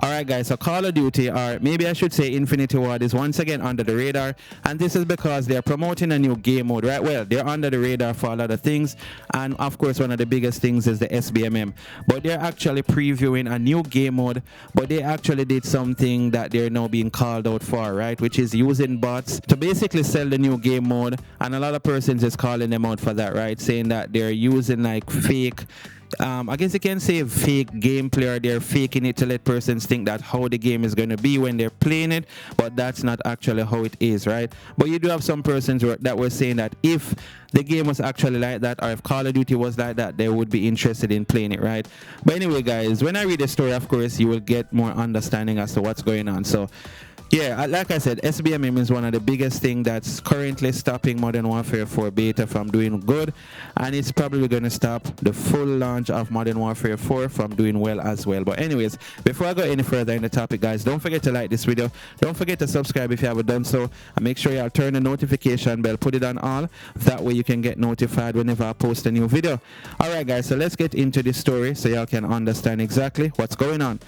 Alright guys, so Call of Duty, or maybe I should say Infinity Ward, is once again under the radar, and this is because they're promoting a new game mode, right? Well, they're under the radar for a lot of things, and of course one of the biggest things is the Sbmm, but they're actually previewing a new game mode, but they actually did something that they're now being called out for, right? Which is using bots to basically sell the new game mode, and a lot of persons is calling them out for that, right? Saying that they're using like fake, I guess you can say fake gameplay, or they're faking it to let persons think that how the game is going to be when they're playing it, but that's not actually how it is, right? But you do have some persons that were saying that if the game was actually like that, or if Call of Duty was like that, they would be interested in playing it, right? But anyway guys, when I read the story, of course you will get more understanding as to what's going on. So yeah, like I said, Sbmm is one of the biggest things that's currently stopping Modern Warfare 4 beta from doing good, and it's probably going to stop the full launch of Modern Warfare 4 from doing well as well. But anyways, before I go any further in the topic, guys, don't forget to like this video, don't forget to subscribe if you haven't done so, and make sure you turn the notification bell, put it on all, that way you can get notified whenever I post a new video. Alright guys, so let's get into this story so y'all can understand exactly what's going on.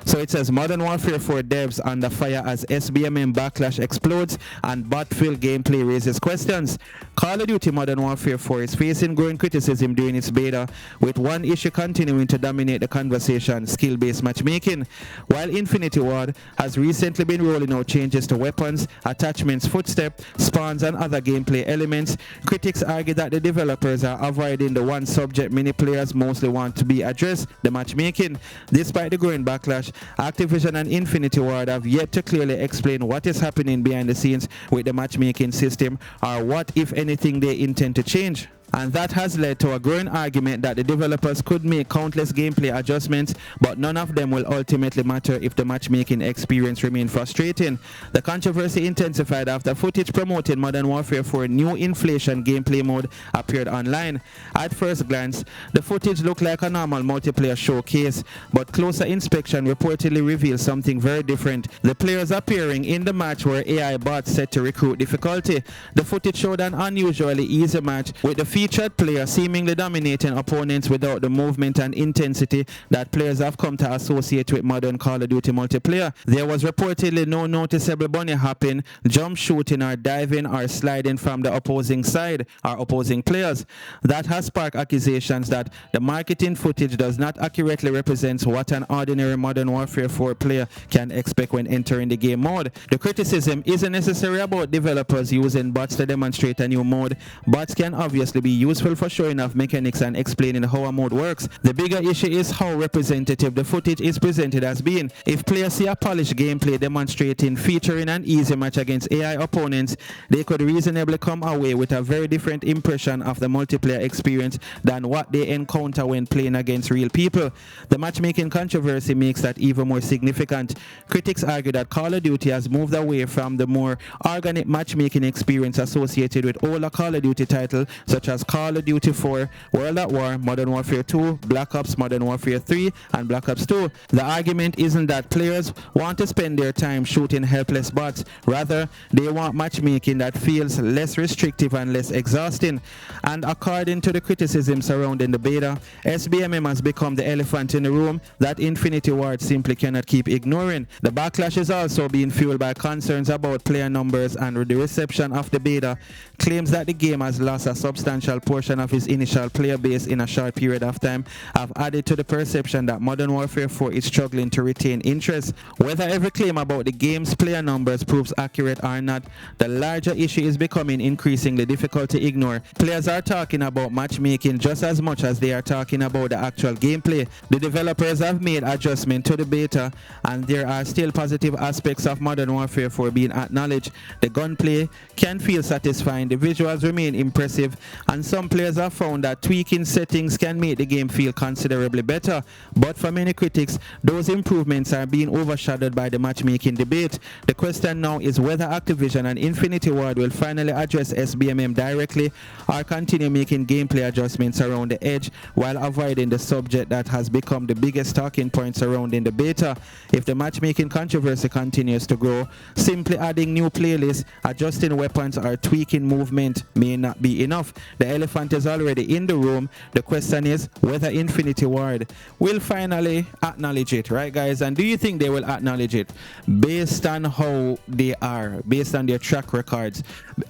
So it says Modern Warfare 4 devs under fire as Sbmm backlash explodes and bot-filled gameplay raises questions. Call of Duty Modern Warfare 4 is facing growing criticism during its beta, with one issue continuing to dominate the conversation: skill-based matchmaking. While Infinity Ward has recently been rolling out changes to weapons, attachments, footstep, spawns, and other gameplay elements, critics argue that the developers are avoiding the one subject many players mostly want to be addressed: the matchmaking. Despite the growing backlash, Activision and Infinity Ward have yet to clearly explain what is happening behind the scenes with the matchmaking system, or what, if anything, they intend to change. And that has led to a growing argument that the developers could make countless gameplay adjustments, but none of them will ultimately matter if the matchmaking experience remains frustrating. The controversy intensified after footage promoting Modern Warfare 4 new inflation gameplay mode appeared online. At first glance, the footage looked like a normal multiplayer showcase, but closer inspection reportedly revealed something very different. The players appearing in the match were AI bots set to recruit difficulty. The footage showed an unusually easy match, with the featured player seemingly dominating opponents without the movement and intensity that players have come to associate with modern Call of Duty multiplayer. There was reportedly no noticeable bunny hopping, jump shooting, or diving or sliding from the opposing side or opposing players. That has sparked accusations that the marketing footage does not accurately represent what an ordinary Modern Warfare 4 player can expect when entering the game mode. The criticism isn't necessarily about developers using bots to demonstrate a new mode. Bots can obviously be useful for showing off mechanics and explaining how a mode works. The bigger issue is how representative the footage is presented as being. If players see a polished gameplay demonstrating featuring an easy match against AI opponents, they could reasonably come away with a very different impression of the multiplayer experience than what they encounter when playing against real people. The matchmaking controversy makes that even more significant. Critics argue that Call of Duty has moved away from the more organic matchmaking experience associated with older Call of Duty titles such as Call of Duty 4, World at War, Modern Warfare 2, Black Ops, Modern Warfare 3, and Black Ops 2. The argument isn't that players want to spend their time shooting helpless bots. Rather, they want matchmaking that feels less restrictive and less exhausting. And according to the criticism surrounding the beta, Sbmm has become the elephant in the room that Infinity Ward simply cannot keep ignoring. The backlash is also being fueled by concerns about player numbers, and the reception of the beta claims that the game has lost a substantial portion of its initial player base in a short period of time, have added to the perception that Modern Warfare 4 is struggling to retain interest. Whether every claim about the game's player numbers proves accurate or not, the larger issue is becoming increasingly difficult to ignore. Players are talking about matchmaking just as much as they are talking about the actual gameplay. The developers have made adjustments to the beta, and there are still positive aspects of Modern Warfare 4 being acknowledged. The gunplay can feel satisfying, the visuals remain impressive, and some players have found that tweaking settings can make the game feel considerably better. But for many critics, those improvements are being overshadowed by the matchmaking debate. The question now is whether Activision and Infinity Ward will finally address Sbmm directly, or continue making gameplay adjustments around the edge while avoiding the subject that has become the biggest talking point surrounding the beta. If the matchmaking controversy continues to grow, simply adding new playlists, adjusting weapons, or tweaking movement may not be enough. The elephant is already in the room. The question is whether Infinity Ward will finally acknowledge it, right, guys? And do you think they will acknowledge it based on how they are, based on their track records,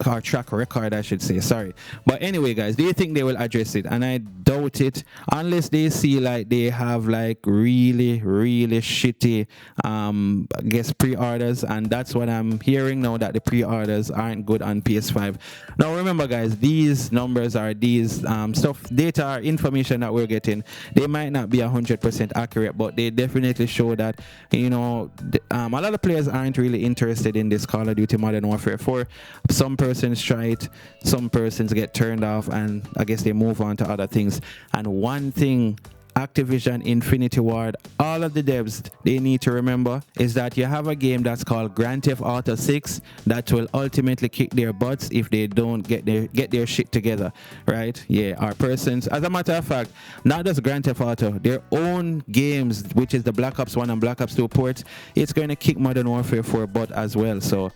or track record, I should say, sorry. But anyway, guys, do you think they will address it? And I doubt it, unless they see like they have like really shitty I guess pre-orders, and that's what I'm hearing now, that the pre-orders aren't good on PS5. Now remember, guys, these numbers are these stuff, data or information that we're getting. They might not be 100% accurate, but they definitely show that, you know, a lot of players aren't really interested in this Call of Duty Modern Warfare 4. Some persons try it, some persons get turned off, and I guess they move on to other things. And one thing Activision, Infinity Ward, all of the devs, they need to remember is that you have a game that's called Grand Theft Auto 6 that will ultimately kick their butts if they don't get their shit together, right? Yeah, our persons, as a matter of fact, not just Grand Theft Auto, their own games, which is the Black Ops 1 and Black Ops 2 ports, it's going to kick Modern Warfare 4 butt as well. So,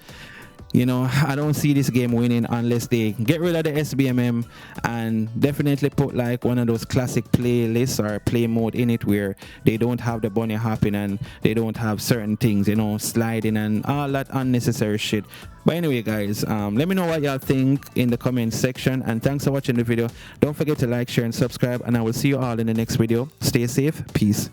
you know, I don't see this game winning unless they get rid of the Sbmm and definitely put like one of those classic playlists or play mode in it where they don't have the bunny hopping and they don't have certain things, you know, sliding and all that unnecessary shit. But anyway, guys, let me know what y'all think in the comment section, and thanks for watching the video. Don't forget to like, share, and subscribe, and I will see you all in the next video. Stay safe. Peace.